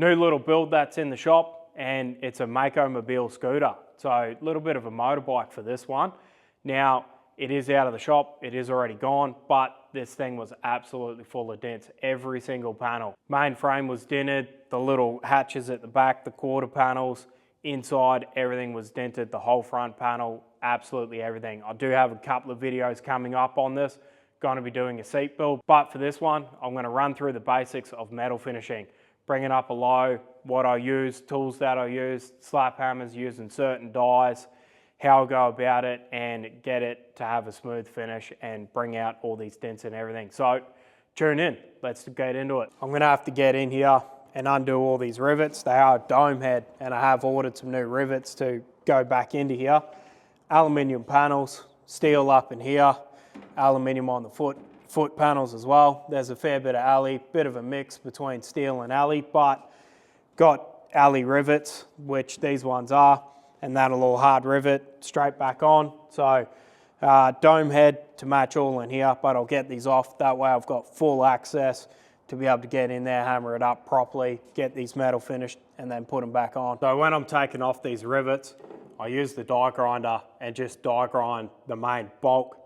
New little build that's in the shop, and it's a Mako-mobile scooter. So a little bit of a motorbike for this one. Now, it is out of the shop, it is already gone, but this thing was absolutely full of dents, every single panel. Main frame was dented, the little hatches at the back, the quarter panels, inside, everything was dented, the whole front panel, absolutely everything. I do have a couple of videos coming up on this, going to be doing a seat build, but for this one, I'm going to run through the basics of metal finishing, bringing up a low, what I use, tools that I use, slap hammers using certain dies, how I go about it and get it to have a smooth finish and bring out all these dents and everything. So tune in, let's get into it. I'm going to have to get in here and undo all these rivets. They are dome head and I have ordered some new rivets to go back into here. Aluminium panels, steel up in here, aluminium on the foot panels as well. There's a fair bit of alley, bit of a mix between steel and alley, but got alley rivets, which these ones are, and that a little hard rivet straight back on. So dome head to match all in here, but I'll get these off. That way I've got full access to be able to get in there, hammer it up properly, get these metal finished, and then put them back on. So when I'm taking off these rivets, I use the die grinder and just die grind the main bulk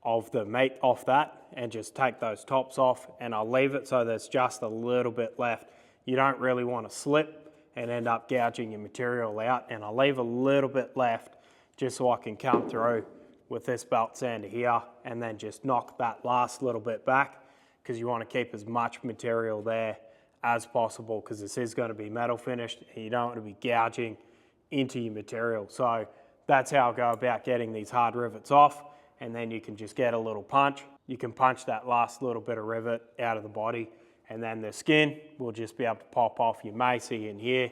of the meat off that and just take those tops off, and I'll leave it so there's just a little bit left. You don't really want to slip and end up gouging your material out, and I'll leave a little bit left just so I can come through with this belt sander here and then just knock that last little bit back, because you want to keep as much material there as possible, because this is going to be metal finished and you don't want to be gouging into your material. So that's how I go about getting these hard rivets off, and then you can just get a little punch. You can punch that last little bit of rivet out of the body, and then the skin will just be able to pop off. You may see in here,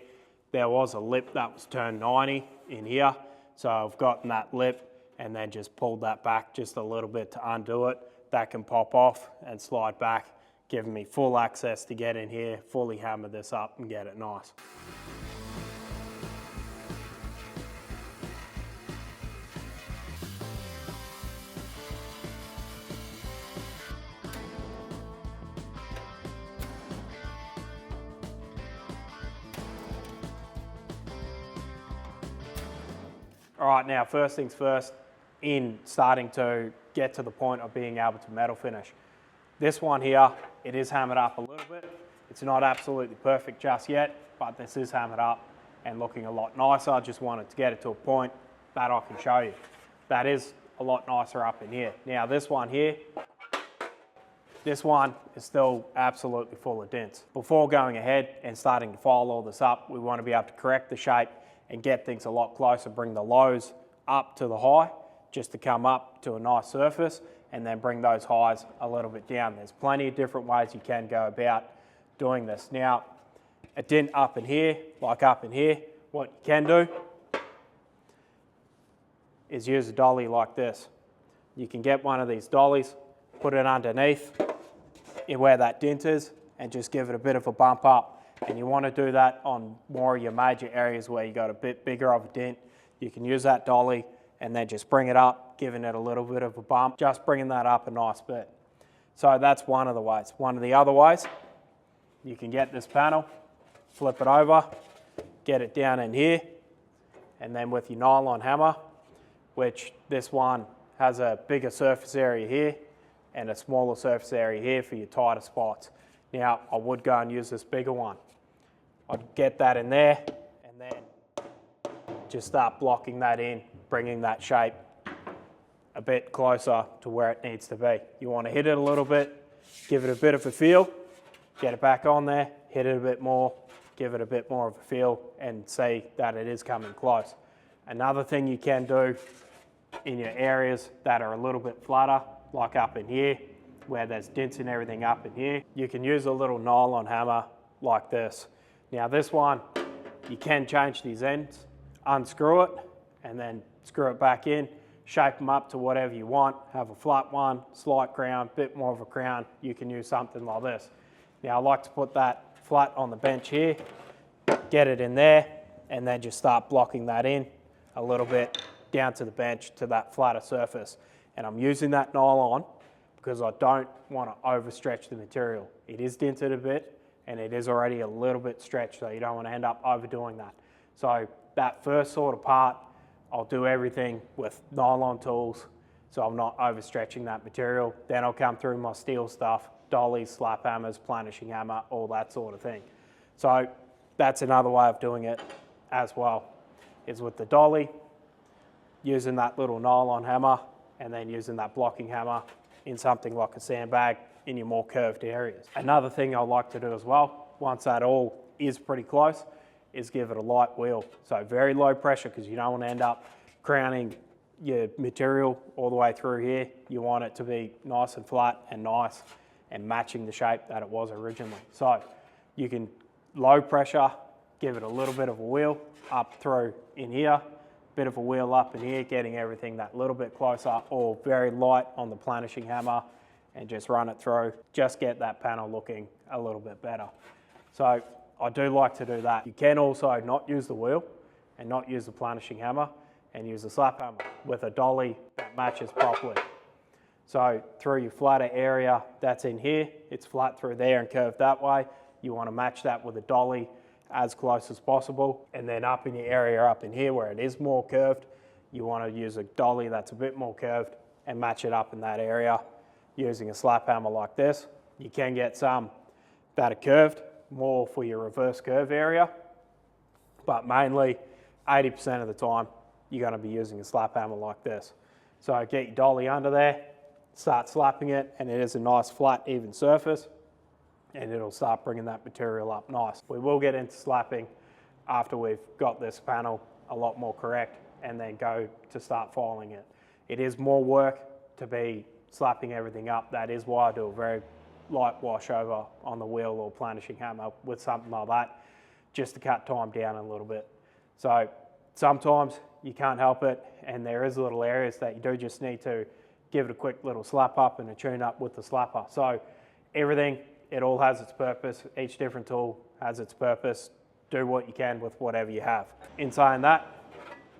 there was a lip that was turned 90 in here. So I've gotten that lip and then just pulled that back just a little bit to undo it. That can pop off and slide back, giving me full access to get in here, fully hammer this up and get it nice. All right, now first things first, in starting to get to the point of being able to metal finish. This one here, it is hammered up a little bit. It's not absolutely perfect just yet, but this is hammered up and looking a lot nicer. I just wanted to get it to a point that I can show you. That is a lot nicer up in here. Now this one here, this one is still absolutely full of dents. Before going ahead and starting to file all this up, we want to be able to correct the shape and get things a lot closer, bring the lows up to the high, just to come up to a nice surface, and then bring those highs a little bit down. There's plenty of different ways you can go about doing this. Now, a dent up in here, like up in here, what you can do is use a dolly like this. You can get one of these dollies, put it underneath where that dent is, and just give it a bit of a bump up. And you want to do that on more of your major areas where you got a bit bigger of a dent. You can use that dolly and then just bring it up, giving it a little bit of a bump, just bringing that up a nice bit. So that's one of the ways. One of the other ways, you can get this panel, flip it over, get it down in here, and then with your nylon hammer, which this one has a bigger surface area here and a smaller surface area here for your tighter spots. Now, I would go and use this bigger one. I'd get that in there and then just start blocking that in, bringing that shape a bit closer to where it needs to be. You want to hit it a little bit, give it a bit of a feel, get it back on there, hit it a bit more, give it a bit more of a feel, and see that it is coming close. Another thing you can do in your areas that are a little bit flatter, like up in here, where there's dents and everything up in here, you can use a little nylon hammer like this. Now this one, you can change these ends, unscrew it, and then screw it back in, shape them up to whatever you want, have a flat one, slight crown, bit more of a crown, you can use something like this. Now I like to put that flat on the bench here, get it in there, and then just start blocking that in a little bit down to the bench to that flatter surface. And I'm using that nylon because I don't want to overstretch the material. It is dented a bit and it is already a little bit stretched, so you don't want to end up overdoing that. So that first sort of part, I'll do everything with nylon tools, so I'm not overstretching that material. Then I'll come through my steel stuff, dollies, slap hammers, planishing hammer, all that sort of thing. So that's another way of doing it as well, is with the dolly, using that little nylon hammer, and then using that blocking hammer in something like a sandbag in your more curved areas. Another thing I like to do as well, once that all is pretty close, is give it a light wheel. So very low pressure, because you don't want to end up crowning your material all the way through here. You want it to be nice and flat and nice and matching the shape that it was originally. So you can low pressure, give it a little bit of a wheel up through in here, bit of a wheel up in here, getting everything that little bit closer, or very light on the planishing hammer and just run it through. Just get that panel looking a little bit better. So I do like to do that. You can also not use the wheel and not use the planishing hammer and use the slap hammer with a dolly that matches properly. So through your flatter area that's in here, it's flat through there and curved that way. You want to match that with a dolly as close as possible. And then up in your area up in here where it is more curved, you want to use a dolly that's a bit more curved and match it up in that area using a slap hammer like this. You can get some that are curved, more for your reverse curve area, but mainly 80% of the time you're going to be using a slap hammer like this. So get your dolly under there, start slapping it, and it is a nice flat even surface, and it'll start bringing that material up nice. We will get into slapping after we've got this panel a lot more correct, and then go to start filing it. It is more work to be slapping everything up. That is why I do a very light wash over on the wheel or planishing hammer with something like that, just to cut time down a little bit. So sometimes you can't help it, and there is little areas that you do just need to give it a quick little slap up and a tune up with the slapper. So everything, it all has its purpose. Each different tool has its purpose. Do what you can with whatever you have. In saying that,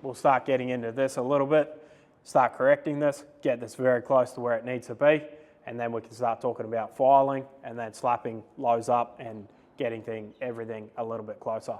we'll start getting into this a little bit, start correcting this, get this very close to where it needs to be, and then we can start talking about filing and then slapping lows up and getting everything a little bit closer.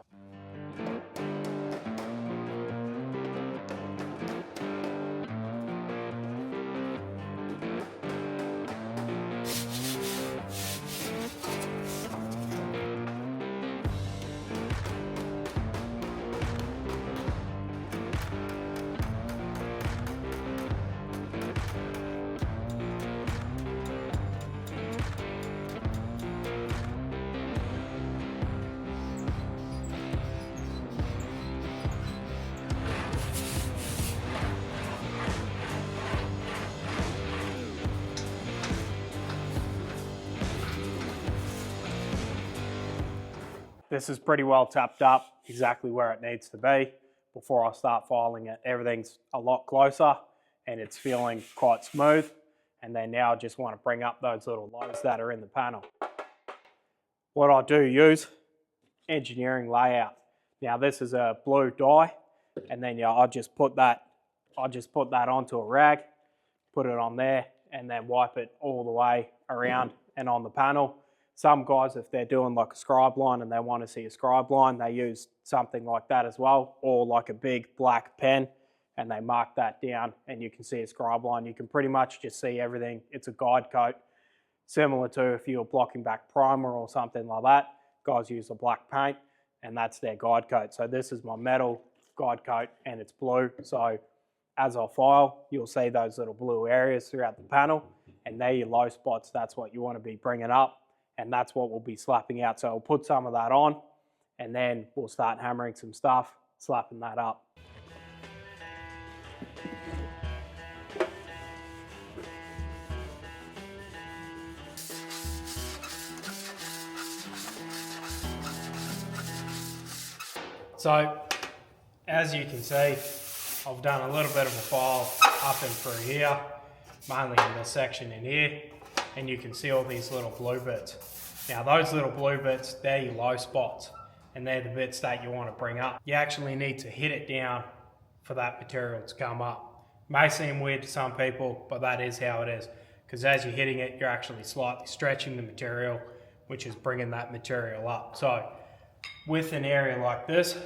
This is pretty well tapped up, exactly where it needs to be. Before I start filing it, everything's a lot closer and it's feeling quite smooth. And then now I just want to bring up those little lows that are in the panel. What I do use, engineering layout. Now this is a blue dye, and then I just put that onto a rag, put it on there, and then wipe it all the way around and on the panel. Some guys, if they're doing like a scribe line and they want to see a scribe line, they use something like that as well, or like a big black pen, and they mark that down and you can see a scribe line. You can pretty much just see everything. It's a guide coat, similar to if you're blocking back primer or something like that. Guys use a black paint and that's their guide coat. So this is my metal guide coat and it's blue. So as I file, you'll see those little blue areas throughout the panel, and they're your low spots. That's what you want to be bringing up. And that's what we'll be slapping out. So I'll put some of that on and then we'll start hammering some stuff, slapping that up. So as you can see, I've done a little bit of a file up and through here, mainly in this section in here. And you can see all these little blue bits. Now those little blue bits, they're your low spots, and they're the bits that you want to bring up. You actually need to hit it down for that material to come up. May seem weird to some people, but that is how it is. Because as you're hitting it, you're actually slightly stretching the material, which is bringing that material up. So with an area like this,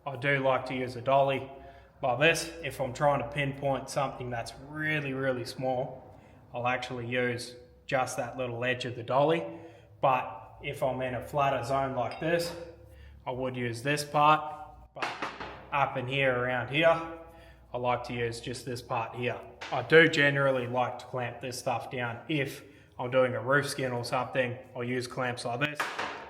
I do like to use a dolly like this. If I'm trying to pinpoint something that's really, really small, I'll actually use just that little edge of the dolly. But if I'm in a flatter zone like this, I would use this part. But up in here, around here, I like to use just this part here. I do generally like to clamp this stuff down. If I'm doing a roof skin or something, I'll use clamps like this,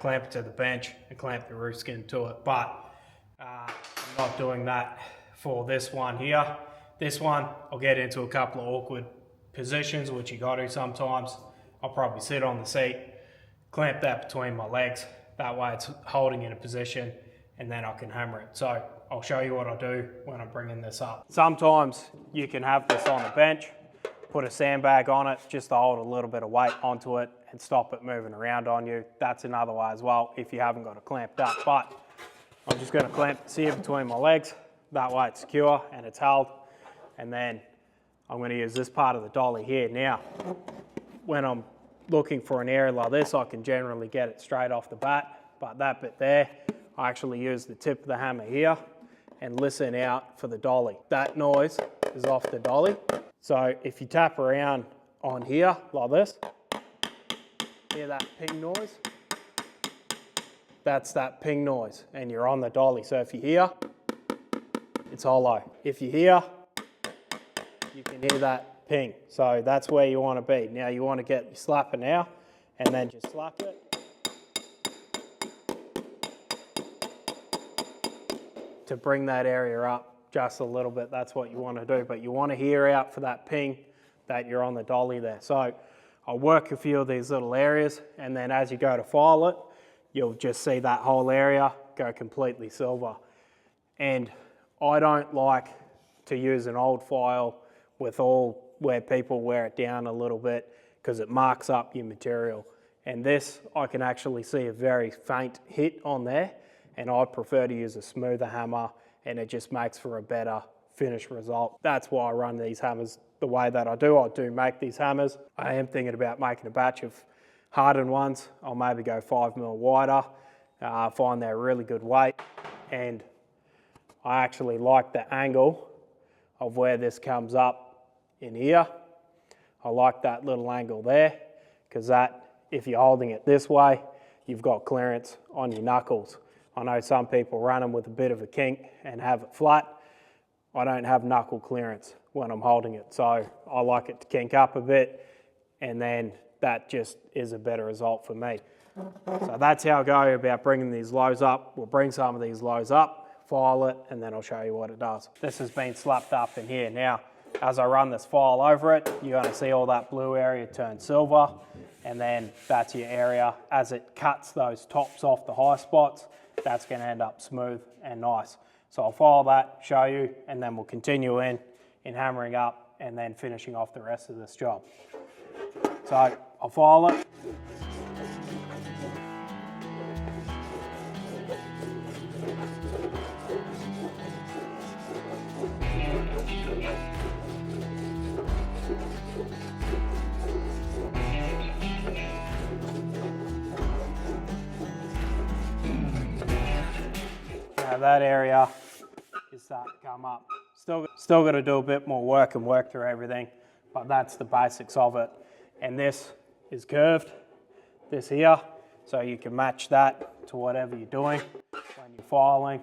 clamp it to the bench and clamp the roof skin to it. But I'm not doing that for this one here. This one, I'll get into a couple of awkward positions, which you gotta do sometimes. I'll probably sit on the seat, clamp that between my legs. That way it's holding in a position and then I can hammer it. So I'll show you what I do when I'm bringing this up. Sometimes you can have this on the bench, put a sandbag on it just to hold a little bit of weight onto it and stop it moving around on you. That's another way as well if you haven't got it clamped up. But I'm just gonna clamp this here between my legs. That way it's secure and it's held. And then I'm gonna use this part of the dolly here. Now, when I'm looking for an area like this, I can generally get it straight off the bat. But that bit there, I actually use the tip of the hammer here and listen out for the dolly. That noise is off the dolly. So if you tap around on here like this, hear that ping noise? That's that ping noise and you're on the dolly. So if you hear, it's hollow. If you hear, you can hear that ping. So that's where you want to be. Now you want to get your slapper now and then just slap it. To bring that area up just a little bit, that's what you want to do. But you want to hear out for that ping that you're on the dolly there. So I'll work a few of these little areas and then as you go to file it, you'll just see that whole area go completely silver. And I don't like to use an old file with all where people wear it down a little bit because it marks up your material. And this, I can actually see a very faint hit on there. And I prefer to use a smoother hammer and it just makes for a better finished result. That's why I run these hammers the way that I do. I do make these hammers. I am thinking about making a batch of hardened ones. I'll maybe go 5mm wider. I find they're really good weight. And I actually like the angle of where this comes up in here. I like that little angle there because that, if you're holding it this way, you've got clearance on your knuckles. I know some people run them with a bit of a kink and have it flat. I don't have knuckle clearance when I'm holding it, so I like it to kink up a bit and then that just is a better result for me. So that's how I go about bringing these lows up. We'll bring some of these lows up, file it, and then I'll show you what it does. This has been slapped up in here. Now, as I run this file over it, you're gonna see all that blue area turn silver, and then that's your area. As it cuts those tops off the high spots, that's gonna end up smooth and nice. So I'll file that, show you, and then we'll continue in hammering up and then finishing off the rest of this job. So I'll file it. Now that area is starting to come up. Still got to do a bit more work and work through everything, but that's the basics of it. And this is curved, this here, so you can match that to whatever you're doing when you're filing,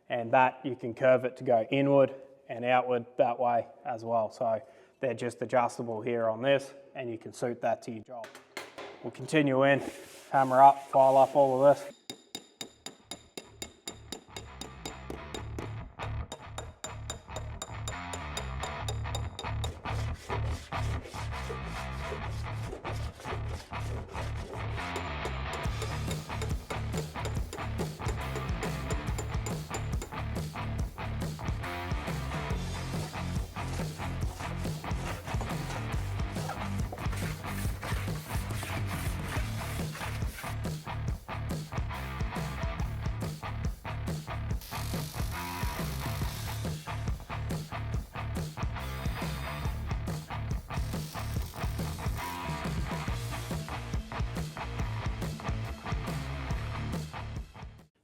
and that you can curve it to go inward and outward that way as well. So they're just adjustable here on this, and you can suit that to your job. We'll continue in, hammer up, file up all of this.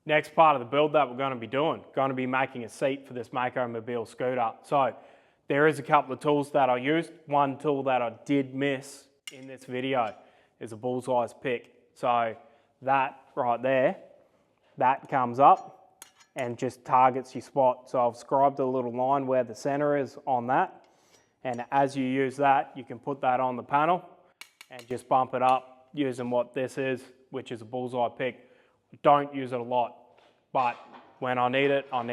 Next part of the build that we're going to be doing, going to be making a seat for this Mako Mobile scooter. So there is a couple of tools that I used. One tool that I did miss in this video is a bullseye pick. So that right there, that comes up and just targets your spot. So I've scribed a little line where the center is on that. And as you use that, you can put that on the panel and just bump it up using what this is, which is a bullseye pick. Don't use it a lot, but when I need it, and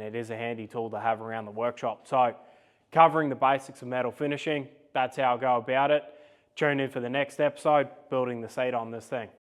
it is a handy tool to have around the workshop. So covering the basics of metal finishing, that's how I go about it. Tune in for the next episode, building the seat on this thing.